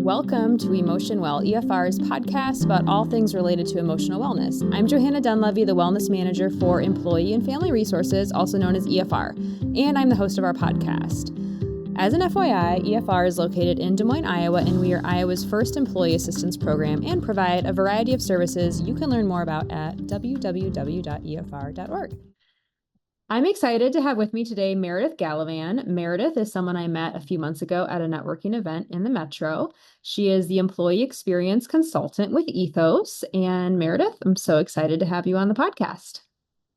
Welcome to Emotion Well, EFR's podcast about all things related to emotional wellness. I'm Johanna Dunlevy, the Wellness Manager for Employee and Family Resources, also known as EFR, and I'm the host of our podcast. As an FYI, EFR is located in Des Moines, Iowa, and we are Iowa's first employee assistance program and provide a variety of services you can learn more about at www.efr.org. I'm excited to have with me today Meredith Gallivan. Meredith is someone I met a few months ago at a networking event in the Metro. She is the employee experience consultant with Ethos. And Meredith, I'm so excited to have you on the podcast.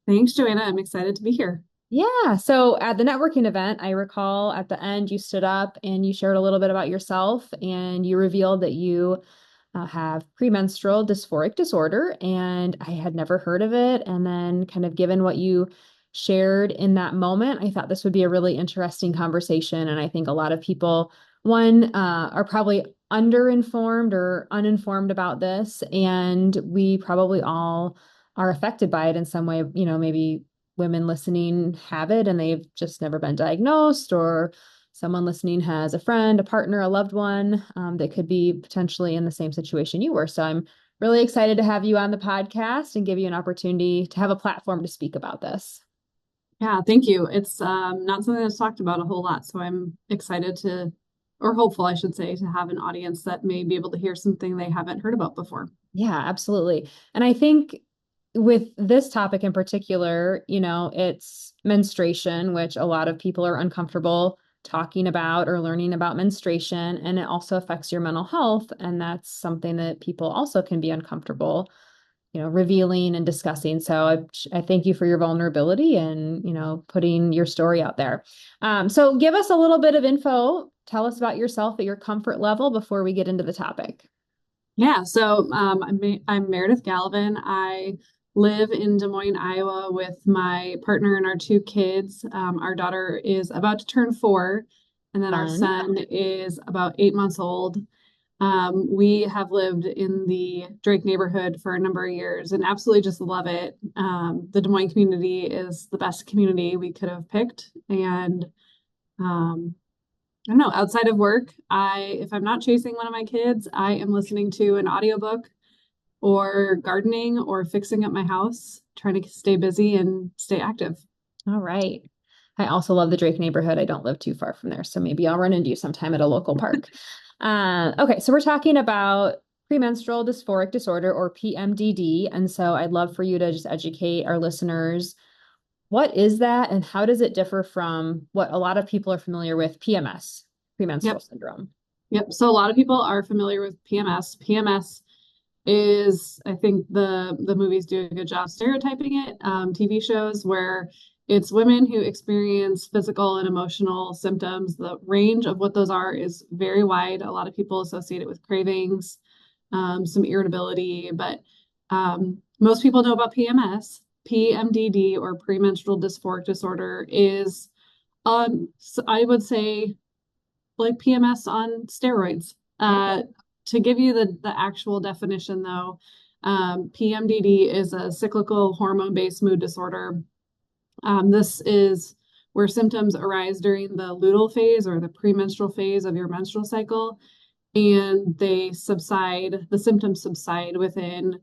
Thanks, Joanna. I'm excited to be here. Yeah. So at the networking event, I recall at the end you stood up and you shared a little bit about yourself and you revealed that you have premenstrual dysphoric disorder. And I had never heard of it. And then kind of given what you shared in that moment, I thought this would be a really interesting conversation. And I think a lot of people, are probably underinformed or uninformed about this. And we probably all are affected by it in some way. You know, maybe women listening have it and they've just never been diagnosed, or someone listening has a friend, a partner, a loved one that could be potentially in the same situation you were. So I'm really excited to have you on the podcast and give you an opportunity to have a platform to speak about this. Yeah, thank you. It's not something that's talked about a whole lot, so I'm excited to, or hopeful, I should say, to have an audience that may be able to hear something they haven't heard about before. Yeah, absolutely. And I think with this topic in particular, you know, it's menstruation, which a lot of people are uncomfortable talking about or learning about menstruation, and it also affects your mental health. And that's something that people also can be uncomfortable, you know, revealing and discussing. So I thank you for your vulnerability and, you know, putting your story out there. So give us a little bit of info. Tell us about yourself at your comfort level before we get into the topic. Yeah, so I'm Meredith Gallivan. I live in Des Moines, Iowa, with my partner and our two kids. Our daughter is about to turn 4, and then our Fun. son is about 8 months old. We have lived in the Drake neighborhood for a number of years and absolutely just love it. The Des Moines community is the best community we could have picked. And I don't know, outside of work, if I'm not chasing one of my kids, I am listening to an audiobook or gardening or fixing up my house, trying to stay busy and stay active. All right. I also love the Drake neighborhood. I don't live too far from there, so maybe I'll run into you sometime at a local park. Okay, so we're talking about premenstrual dysphoric disorder, or PMDD. And so I'd love for you to just educate our listeners. What is that, and how does it differ from what a lot of people are familiar with, PMS, premenstrual Yep. syndrome? Yep. So a lot of people are familiar with PMS. PMS is, I think the movies do a good job stereotyping it, TV shows where it's women who experience physical and emotional symptoms. The range of what those are is very wide. A lot of people associate it with cravings, some irritability, but most people know about PMS. PMDD, or premenstrual dysphoric disorder, is so I would say like PMS on steroids. To give you the actual definition, though, PMDD is a cyclical hormone-based mood disorder. This is where symptoms arise during the luteal phase or the premenstrual phase of your menstrual cycle, and the symptoms subside within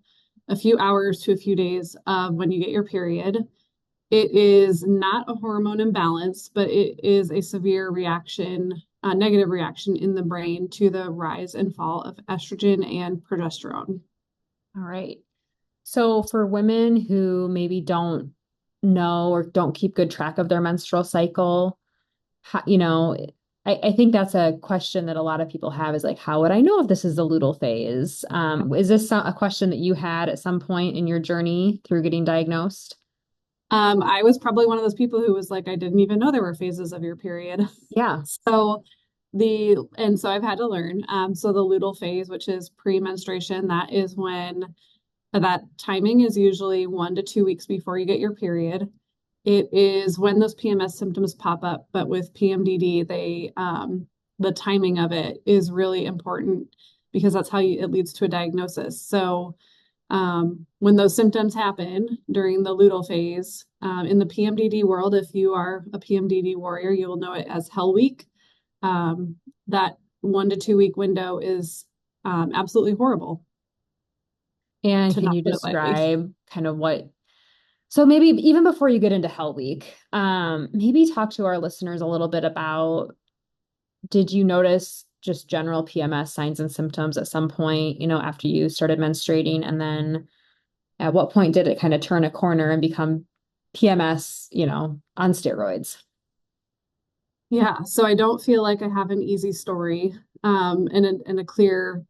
a few hours to a few days of when you get your period. It is not a hormone imbalance, but it is a severe reaction, a negative reaction in the brain to the rise and fall of estrogen and progesterone. All right. So for women who maybe don't know or don't keep good track of their menstrual cycle, you know, I think that's a question that a lot of people have, is like, how would I know if this is the luteal phase? Is this a question that you had at some point in your journey through getting diagnosed? I was probably one of those people who was like, I didn't even know there were phases of your period. Yeah. So so I've had to learn. So the luteal phase, which is pre-menstruation, that is when that timing is usually 1 to 2 weeks before you get your period. It is when those PMS symptoms pop up, but with PMDD, the timing of it is really important because that's how it leads to a diagnosis. So when those symptoms happen during the luteal phase, in the PMDD world, if you are a PMDD warrior, you will know it as Hell Week. That 1 to 2 week window is absolutely horrible, And to can not you put it lightly. describe kind of what, so maybe even before you get into Hell Week, maybe talk to our listeners a little bit about, did you notice just general PMS signs and symptoms at some point, after you started menstruating? And then at what point did it kind of turn a corner and become PMS, on steroids? Yeah, so I don't feel like I have an easy story and a clear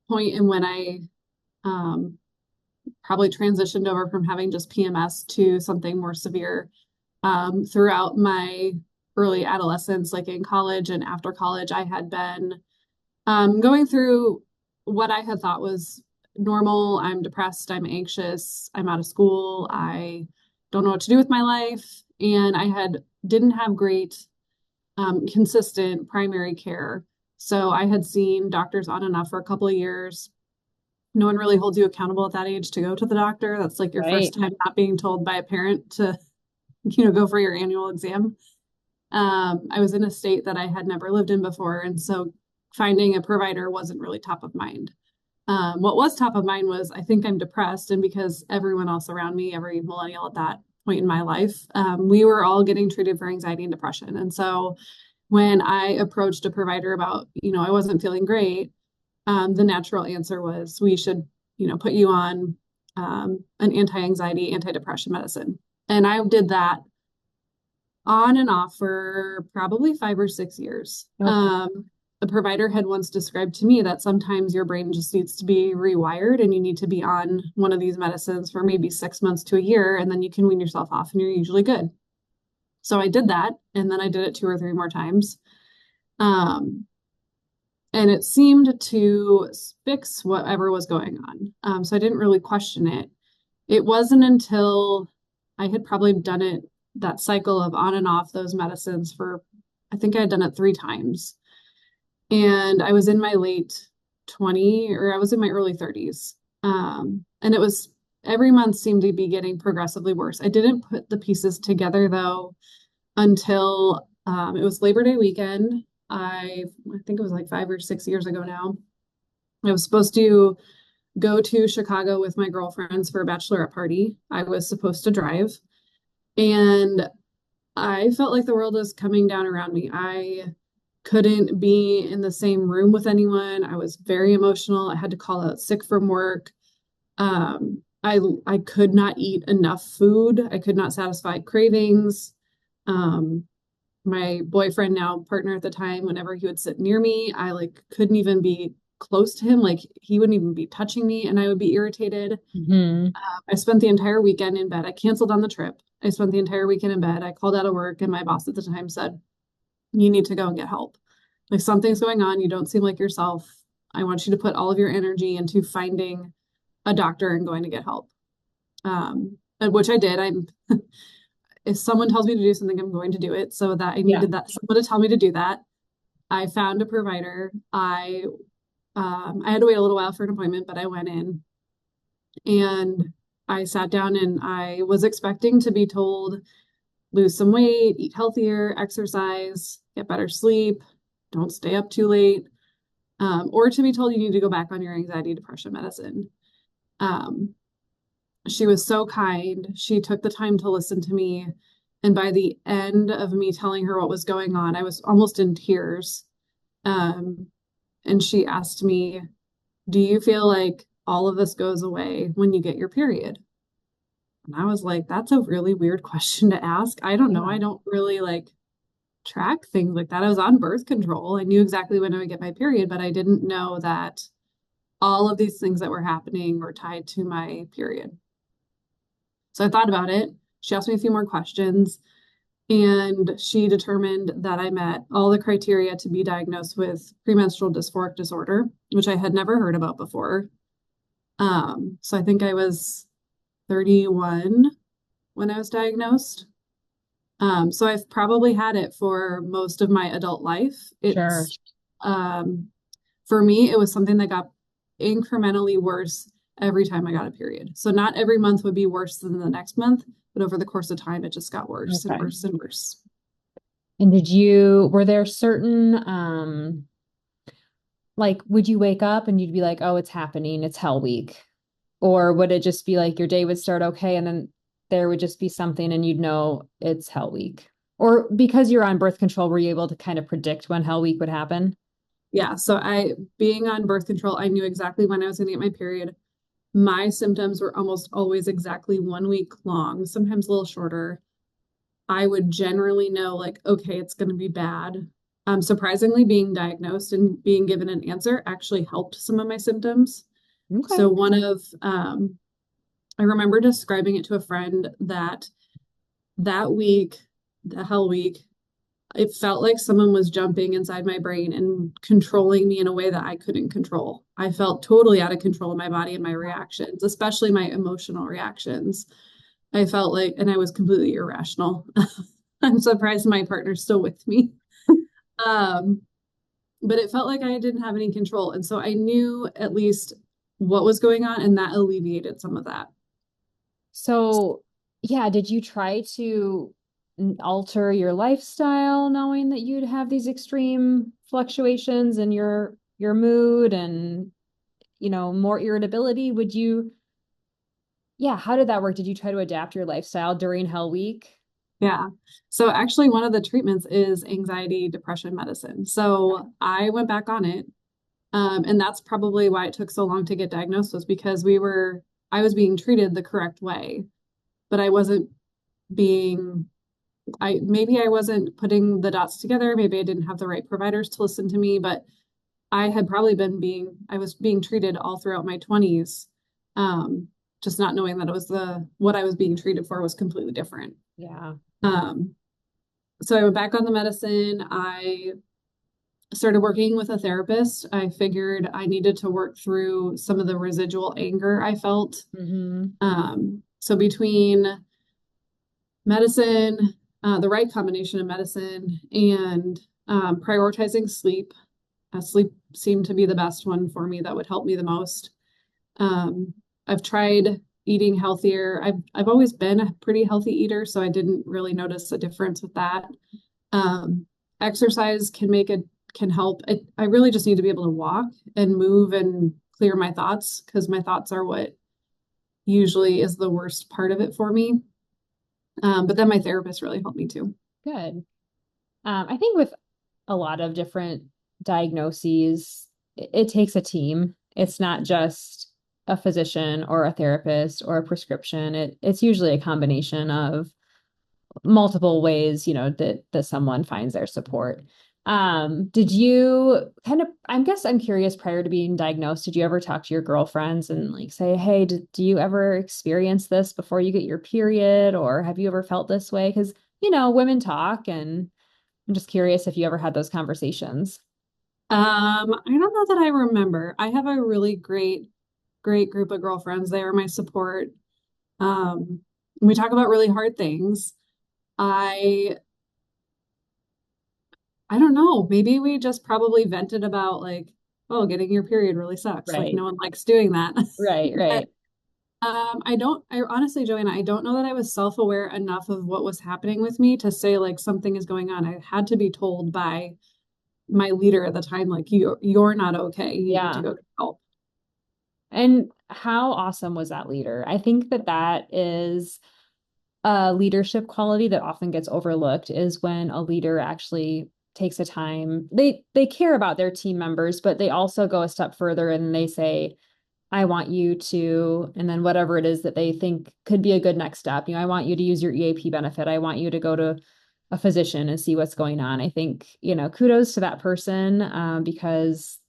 point in when I um, probably transitioned over from having just PMS to something more severe throughout my early adolescence, like in college and after college. I had been going through what I had thought was normal. I'm depressed, I'm anxious, I'm out of school, I don't know what to do with my life. And I didn't have great consistent primary care. So I had seen doctors on and off for a couple of years. No one really holds you accountable at that age to go to the doctor. That's like your first Right. time not being told by a parent to, go for your annual exam. I was in a state that I had never lived in before, and so finding a provider wasn't really top of mind. What was top of mind was, I think I'm depressed, and because everyone else around me, every millennial at that point in my life, we were all getting treated for anxiety and depression. And so when I approached a provider about, I wasn't feeling great, the natural answer was, we should, put you on an anti-anxiety, antidepressant medicine. And I did that on and off for probably 5 or 6 years. Okay. The provider had once described to me that sometimes your brain just needs to be rewired and you need to be on one of these medicines for maybe 6 months to a year, and then you can wean yourself off and you're usually good. So I did that, and then I did it 2 or 3 more times. Um, and it seemed to fix whatever was going on. So I didn't really question it. It wasn't until I had probably done it, that cycle of on and off those medicines for, I think I had done it 3 times. And I was in my late 20, or I was in my early 30s. And it was, every month seemed to be getting progressively worse. I didn't put the pieces together though until it was Labor Day weekend. I think it was like 5 or 6 years ago now. I was supposed to go to Chicago with my girlfriends for a bachelorette party. I was supposed to drive, and I felt like the world was coming down around me. I couldn't be in the same room with anyone. I was very emotional. I had to call out sick from work. I could not eat enough food. I could not satisfy cravings. Um, my boyfriend, now partner at the time, whenever he would sit near me, I like couldn't even be close to him. Like he wouldn't even be touching me, and I would be irritated. Hmm. I spent the entire weekend in bed. I canceled on the trip. I spent the entire weekend in bed. I called out of work, and my boss at the time said, "You need to go and get help. Like something's going on. You don't seem like yourself. I want you to put all of your energy into finding a doctor and going to get help." Which I did. If someone tells me to do something, I'm going to do it. So that I Yeah. needed that someone to tell me to do that. I found a provider. I had to wait a little while for an appointment, but I went in and I sat down, and I was expecting to be told, lose some weight, eat healthier, exercise, get better sleep, don't stay up too late, or to be told you need to go back on your anxiety depression medicine. Um, she was so kind. She took the time to listen to me. And by the end of me telling her what was going on, I was almost in tears. Um, and she asked me, "Do you feel like all of this goes away when you get your period?" And I was like, "That's a really weird question to ask. I don't know. Yeah. I don't really like track things like that. I was on birth control. I knew exactly when I would get my period, but I didn't know that all of these things that were happening were tied to my period." So I thought about it. She asked me a few more questions, and she determined that I met all the criteria to be diagnosed with premenstrual dysphoric disorder, which I had never heard about before. So I think I was 31 when I was diagnosed. So I've probably had it for most of my adult life. Sure. Um, for me, it was something that got incrementally worse every time I got a period. So not every month would be worse than the next month, but over the course of time, it just got worse and Okay. worse and worse. And were there certain, like, would you wake up and you'd be like, oh, it's happening, it's hell week? Or would it just be like your day would start okay and then there would just be something and you'd know it's hell week? Or because you're on birth control, were you able to kind of predict when hell week would happen? Yeah, so being on birth control, I knew exactly when I was going to get my period. My symptoms were almost always exactly 1 week long, sometimes a little shorter. I would generally know, like, okay, it's going to be bad. Surprisingly, being diagnosed and being given an answer actually helped some of my symptoms. Okay. So I remember describing it to a friend that that week, the hell week, it felt like someone was jumping inside my brain and controlling me in a way that I couldn't control. I felt totally out of control of my body and my reactions, especially my emotional reactions. I felt like, and I was completely irrational. I'm surprised my partner's still with me. Um, but it felt like I didn't have any control. And so I knew at least what was going on, and that alleviated some of that. So, yeah, did you try to alter your lifestyle knowing that you'd have these extreme fluctuations in your mood and, more irritability? Yeah, how did that work? Did you try to adapt your lifestyle during Hell Week? Yeah. So actually, one of the treatments is anxiety depression medicine. So I went back on it. And that's probably why it took so long to get diagnosed was because I was being treated the correct way, but I wasn't being, maybe I wasn't putting the dots together. Maybe I didn't have the right providers to listen to me, but I was being treated all throughout my 20s. Just not knowing that what I was being treated for was completely different. Yeah. Um, so I went back on the medicine. I started working with a therapist. I figured I needed to work through some of the residual anger I felt. Hmm. So between medicine, the right combination of medicine and prioritizing sleep, sleep seemed to be the best one for me that would help me the most. Um, I've tried eating healthier. I've always been a pretty healthy eater, so I didn't really notice a difference with that. Um, Exercise can help. I really just need to be able to walk and move and clear my thoughts because my thoughts are what usually is the worst part of it for me. But then my therapist really helped me too. Good. I think with a lot of different diagnoses, it takes a team. It's not just a physician or a therapist or a prescription. It's usually a combination of multiple ways, that someone finds their support. Did you I'm curious, prior to being diagnosed, did you ever talk to your girlfriends and like say, hey, do you ever experience this before you get your period? Or have you ever felt this way? Because, women talk, and I'm just curious if you ever had those conversations. I don't know that I remember. I have a really great group of girlfriends. They are my support. Um, we talk about really hard things. I I don't know. Maybe we just probably vented about like, oh, getting your period really sucks. Like Right, no one likes doing that. right, But right. I honestly, Joanna, I don't know that I was self-aware enough of what was happening with me to say like something is going on. I had to be told by my leader at the time, like you're not okay. You need to Yeah. go get help. And how awesome was that leader? I think that is a leadership quality that often gets overlooked is when a leader actually takes a time. They care about their team members, but they also go a step further and they say, I want you to, and then whatever it is that they think could be a good next step. I want you to use your EAP benefit. I want you to go to a physician and see what's going on. I think, kudos to that person, because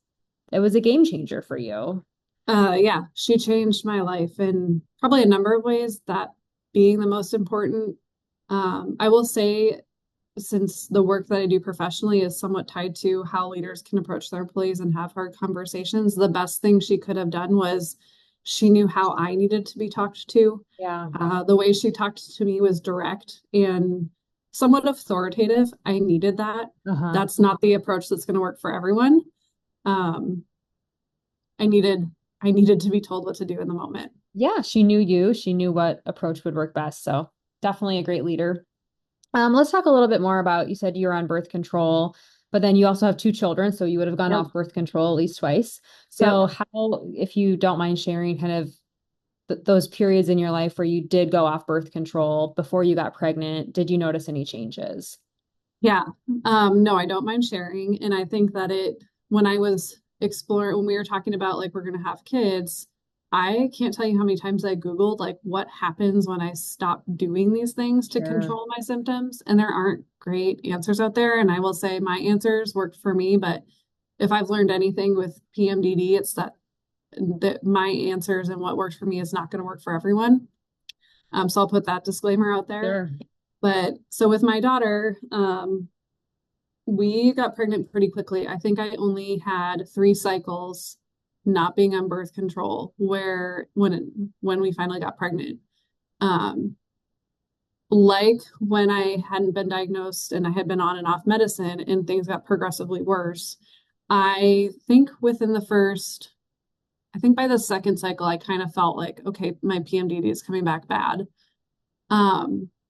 it was a game changer for you. Yeah, she changed my life in probably a number of ways, that being the most important. I will say, since the work that I do professionally is somewhat tied to how leaders can approach their employees and have hard conversations, the best thing she could have done was she knew how I needed to be talked to. Yeah. The way she talked to me was direct and somewhat authoritative. I needed that. Uh-huh. That's not the approach that's going to work for everyone. Um, I needed I needed to be told what to do in the moment. Yeah, she knew you. She knew what approach would work best. So definitely a great leader. Let's talk a little bit more about, you said you were on birth control, but then you also have two children, so you would have gone Yep. off birth control at least twice. Yep. So how, if you don't mind sharing kind of those periods in your life where you did go off birth control before you got pregnant, did you notice any changes? Yeah. No, I don't mind sharing. And I think that when I was exploring, when we were talking about like we're going to have kids, I can't tell you how many times I Googled like what happens when I stop doing these things to Sure. control my symptoms. And there aren't great answers out there. And I will say my answers worked for me, but if I've learned anything with PMDD, it's that my answers and what works for me is not going to work for everyone. So I'll put that disclaimer out there. Sure. But so with my daughter, we got pregnant pretty quickly. I think I only had 3 cycles not being on birth control where when we finally got pregnant. Um, like when I hadn't been diagnosed and I had been on and off medicine and things got progressively worse. I think I think by the second cycle, I kind of felt like, okay, my PMDD is coming back bad.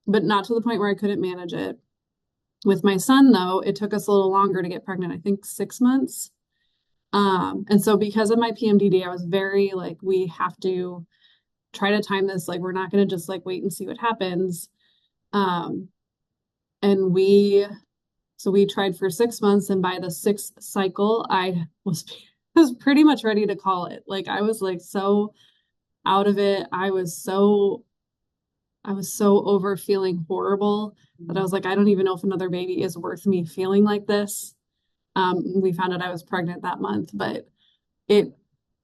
But not to the point where I couldn't manage it. With my son, though, it took us a little longer to get pregnant, I think 6 months. And so because of my PMDD, I was very like, we have to try to time this. Like, we're not going to just like wait and see what happens. Um, and so we tried for 6 months, and by the sixth cycle, I was pretty much ready to call it. Like, I was like so out of it. I was so over feeling horrible that I was like, I don't even know if another baby is worth me feeling like this. We found out I was pregnant that month, but it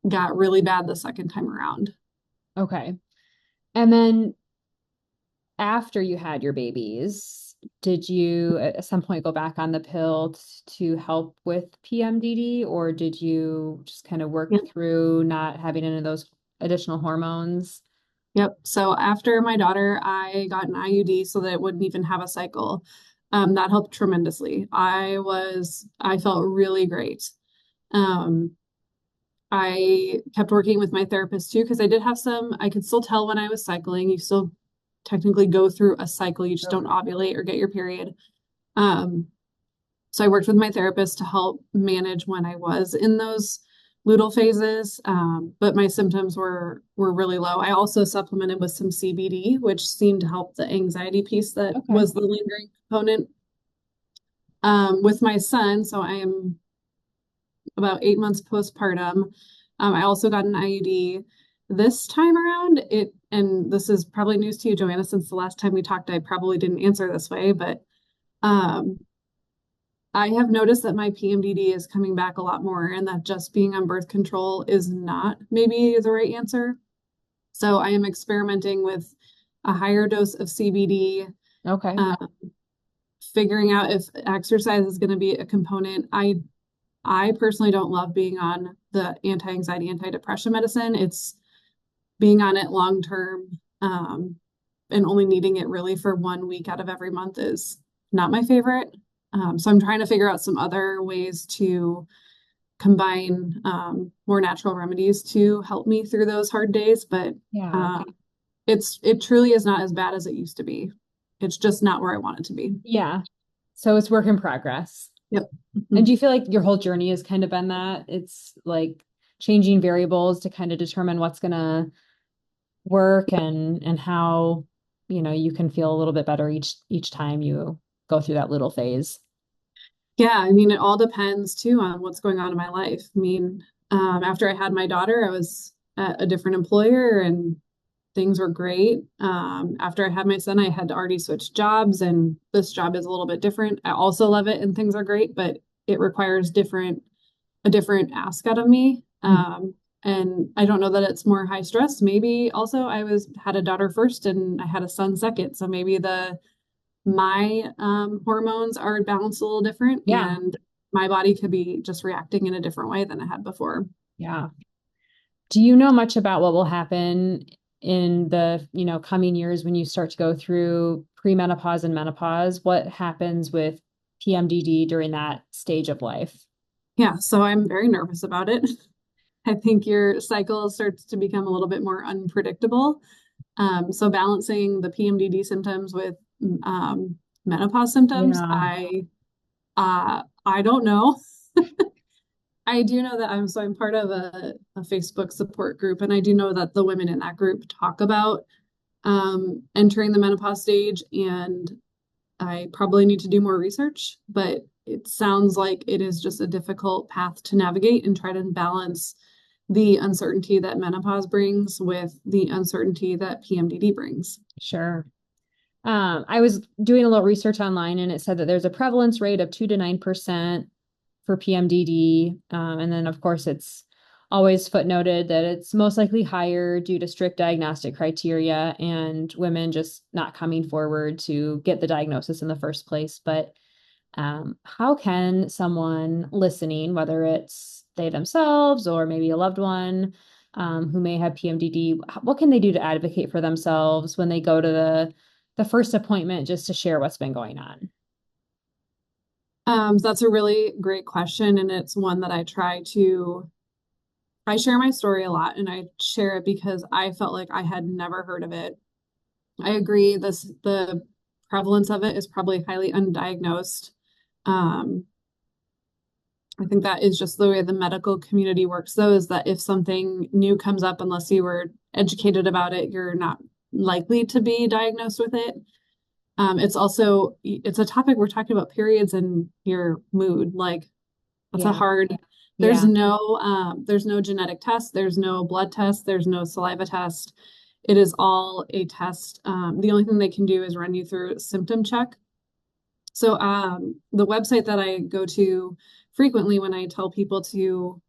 got really bad the second time around. Okay. And then after you had your babies, did you at some point go back on the pill to help with PMDD, or did you just kind of work Yep. through not having any of those additional hormones? Yep. So after my daughter, I got an IUD so that it wouldn't even have a cycle. That helped tremendously. I felt really great. Um, I kept working with my therapist too, because I could still tell when I was cycling. You still technically go through a cycle, you just don't Okay. ovulate or get your period. Um, so I worked with my therapist to help manage when I was in those luteal phases, but my symptoms were really low. I also supplemented with some CBD, which seemed to help the anxiety piece that Okay. was the lingering component. With my son, so I am about 8 months postpartum. I also got an IUD this time around. And this is probably news to you, Joanna, since the last time we talked, I probably didn't answer this way, but um, I have noticed that my PMDD is coming back a lot more, and that just being on birth control is not maybe the right answer. So I am experimenting with a higher dose of CBD, Okay. uh, figuring out if exercise is going to be a component. I personally don't love being on the anti-anxiety, anti-depression medicine. It's being on it long term, and only needing it really for 1 week out of every month is not my favorite. So I'm trying to figure out some other ways to combine more natural remedies to help me through those hard days. But Yeah. uh, it truly is not as bad as it used to be. It's just not where I want it to be. Yeah. So it's work in progress. Yep. And Mhm. do you feel like your whole journey has kind of been that? It's like changing variables to kind of determine what's gonna work and how, you can feel a little bit better each time you go through that little phase. Yeah, I mean, it all depends too on what's going on in my life. I mean, after I had my daughter, I was at a different employer and things were great. After I had my son, I had already switched jobs, and this job is a little bit different. I also love it and things are great, but it requires a different ask out of me. Mm. And I don't know that it's more high stress. Maybe also I had a daughter first and I had a son second. So maybe the my hormones are balanced a little different, Yeah. and my body could be just reacting in a different way than it had before. Yeah. Do you know much about what will happen in the, coming years when you start to go through premenopause and menopause? What happens with PMDD during that stage of life? Yeah, so I'm very nervous about it. I think your cycle starts to become a little bit more unpredictable. So balancing the PMDD symptoms with um, menopause symptoms. Yeah. I don't know. I do know that I'm part of a Facebook support group, and I do know that the women in that group talk about entering the menopause stage, and I probably need to do more research, but it sounds like it is just a difficult path to navigate and try to balance the uncertainty that menopause brings with the uncertainty that PMDD brings. Sure. I was doing a little research online and it said that there's a prevalence rate of 2 to 9% for PMDD. And then, of course, it's always footnoted that it's most likely higher due to strict diagnostic criteria and women just not coming forward to get the diagnosis in the first place. But how can someone listening, whether it's they themselves or maybe a loved one who may have PMDD, what can they do to advocate for themselves when they go to the first appointment just to share what's been going on? So that's a really great question, and it's one that I share my story a lot, and I share it because I felt like I had never heard of it. I agree, the prevalence of it is probably highly undiagnosed. Um, I think that is just the way the medical community works, though, is that if something new comes up, unless you were educated about it, you're not likely to be diagnosed with it. It's a topic we're talking about periods and your mood. Like that's a Yeah. hard, Yeah. there's no genetic test, there's no blood test, there's no saliva test. It is all a test. The only thing they can do is run you through a symptom check. So the website that I go to frequently when I tell people to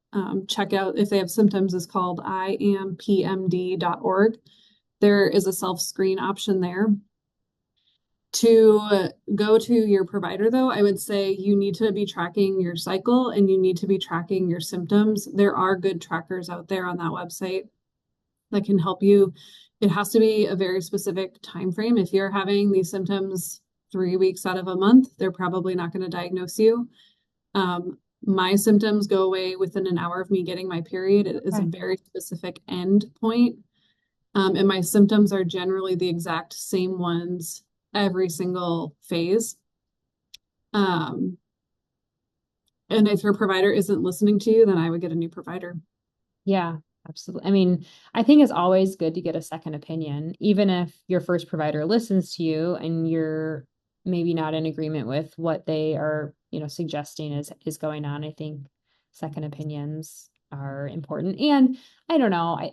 check out if they have symptoms is called iampmd.org. There is a self-screen option there. To go to your provider, though, I would say you need to be tracking your cycle and you need to be tracking your symptoms. There are good trackers out there on that website that can help you. It has to be a very specific time frame. If you're having these symptoms 3 weeks out of a month, they're probably not going to diagnose you. My symptoms go away within an hour of me getting my period. It is a Okay. very specific end point. And my symptoms are generally the exact same ones every single phase. Um, and if your provider isn't listening to you, then I would get a new provider. Yeah, absolutely. I mean, I think it's always good to get a second opinion, even if your first provider listens to you and you're maybe not in agreement with what they are, suggesting is going on. I think second opinions are important. And I don't know,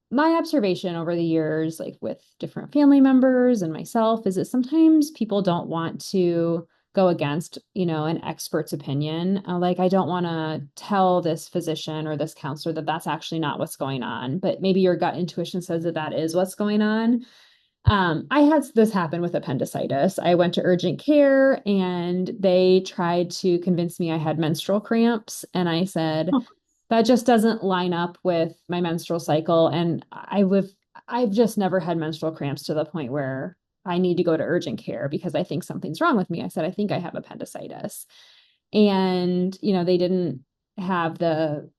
my observation over the years, like with different family members and myself, is that sometimes people don't want to go against, an expert's opinion. Like, I don't want to tell this physician or this counselor that that's actually not what's going on, but maybe your gut intuition says that that is what's going on. I had this happen with appendicitis. I went to urgent care and they tried to convince me I had menstrual cramps. And I said, Oh, that just doesn't line up with my menstrual cycle. And I've just never had menstrual cramps to the point where I need to go to urgent care because I think something's wrong with me. I said, I think I have appendicitis. And, they didn't have the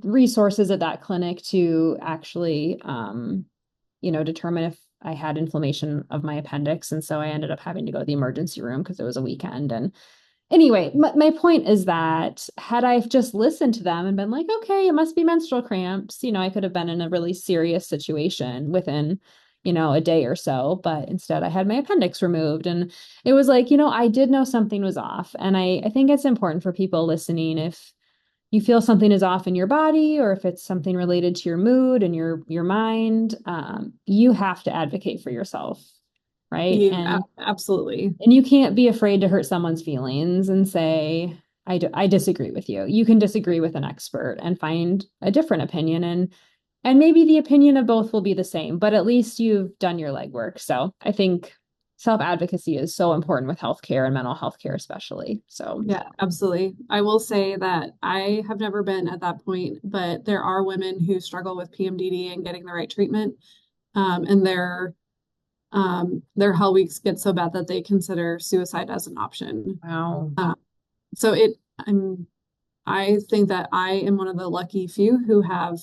resources at that clinic to actually, determine if I had inflammation of my appendix. And so I ended up having to go to the emergency room because it was a weekend. And anyway, my point is that had I just listened to them and been like, okay, it must be menstrual cramps, I could have been in a really serious situation within, a day or so. But instead, I had my appendix removed. And it was like, I did know something was off. And I think it's important for people listening if you feel something is off in your body or if it's something related to your mood and your mind, you have to advocate for yourself, right? absolutely. And you can't be afraid to hurt someone's feelings and say, I disagree with you. You can disagree with an expert and find a different opinion. And maybe the opinion of both will be the same, but at least you've done your legwork. So I think self-advocacy is so important with healthcare and mental health care, especially. So Yeah, absolutely. I will say that I have never been at that point, but there are women who struggle with PMDD and getting the right treatment. And their hell weeks get so bad that they consider suicide as an option. wow. Uh, so I think that I am one of the lucky few who have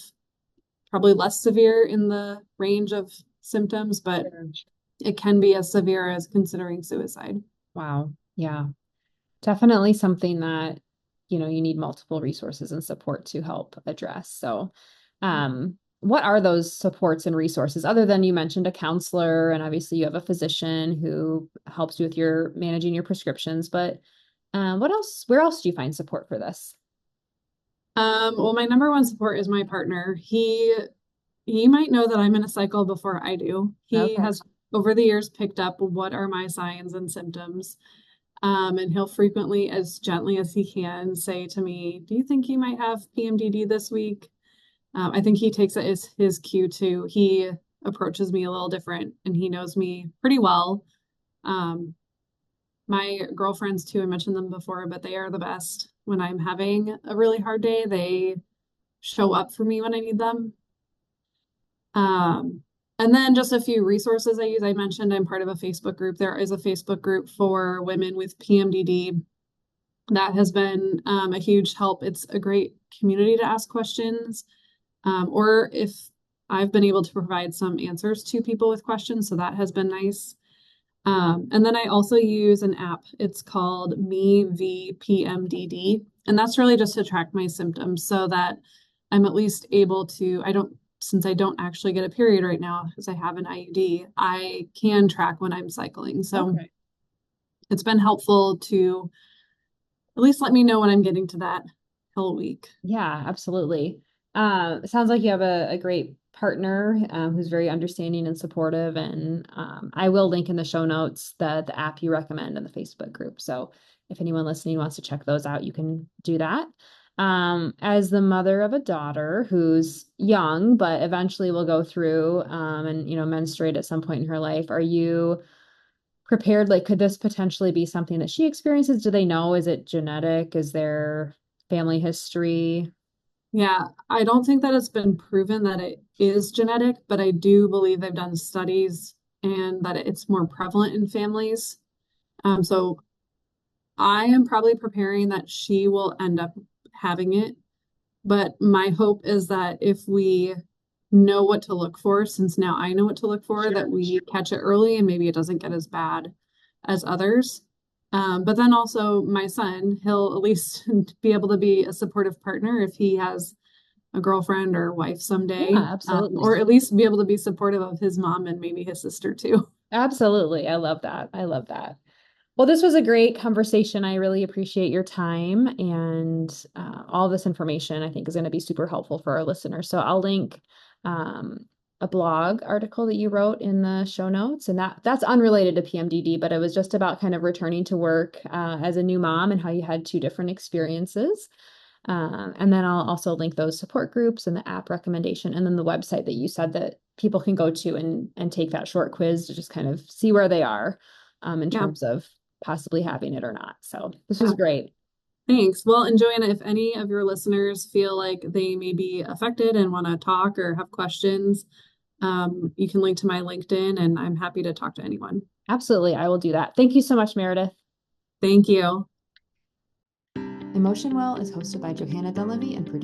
probably less severe in the range of symptoms, but Sure. it can be as severe as considering suicide. Wow. Yeah. Definitely something that, you need multiple resources and support to help address. So, what are those supports and resources other than you mentioned a counselor and obviously you have a physician who helps you with your managing your prescriptions, but what else, where else do you find support for this? Well, my number one support is my partner. He might know that I'm in a cycle before I do. He Okay. has over the years picked up what are my signs and symptoms. And he'll frequently, as gently as he can, say to me, "Do you think you might have PMDD this week?" I think he takes it as his cue too. He approaches me a little different and he knows me pretty well. Um, my girlfriends too, I mentioned them before, but they are the best. When I'm having a really hard day, they show up for me when I need them. Um, and then just a few resources I use. I mentioned I'm part of a Facebook group. There is a Facebook group for women with PMDD that has been a huge help. It's a great community to ask questions, or if I've been able to provide some answers to people with questions, so that has been nice. And then I also use an app. It's called Me v PMDD, and that's really just to track my symptoms so that I'm at least able to, I don't, since I don't actually get a period right now because I have an IUD, I can track when I'm cycling. So Okay. it's been helpful to at least let me know when I'm getting to that pill week. Yeah, absolutely. It sounds like you have a great partner who's very understanding and supportive. And I will link in the show notes the app you recommend in the Facebook group. So if anyone listening wants to check those out, you can do that. As the mother of a daughter who's young, but eventually will go through and menstruate at some point in her life, are you prepared? Like, could this potentially be something that she experiences? Do they know? Is it genetic? Is there family history? Yeah, I don't think that it's been proven that it is genetic, but I do believe they've done studies and that it's more prevalent in families. So I am probably preparing that she will end up having it. But my hope is that if we know what to look for, since now I know what to look for, that Sure. we catch it early and maybe it doesn't get as bad as others. But then also my son, he'll at least be able to be a supportive partner if he has a girlfriend or wife Yeah, someday, absolutely. or at least be able to be supportive of his mom and maybe his sister too. Absolutely. I love that. I love that. Well, this was a great conversation. I really appreciate your time and all this information I think is going to be super helpful for our listeners. So I'll link um, a blog article that you wrote in the show notes, and that's unrelated to PMDD, but it was just about kind of returning to work as a new mom and how you had two different experiences. And then I'll also link those support groups and the app recommendation, and then the website that you said that people can go to and take that short quiz to just kind of see where they are in Yeah, terms of possibly having it or not. So this was yeah. great. Thanks. Well, and Joanna, if any of your listeners feel like they may be affected and want to talk or have questions, you can link to my LinkedIn and I'm happy to talk to anyone. Absolutely. I will do that. Thank you so much, Meredith. Thank you. Emotion Well is hosted by Johanna Dunleavy and produced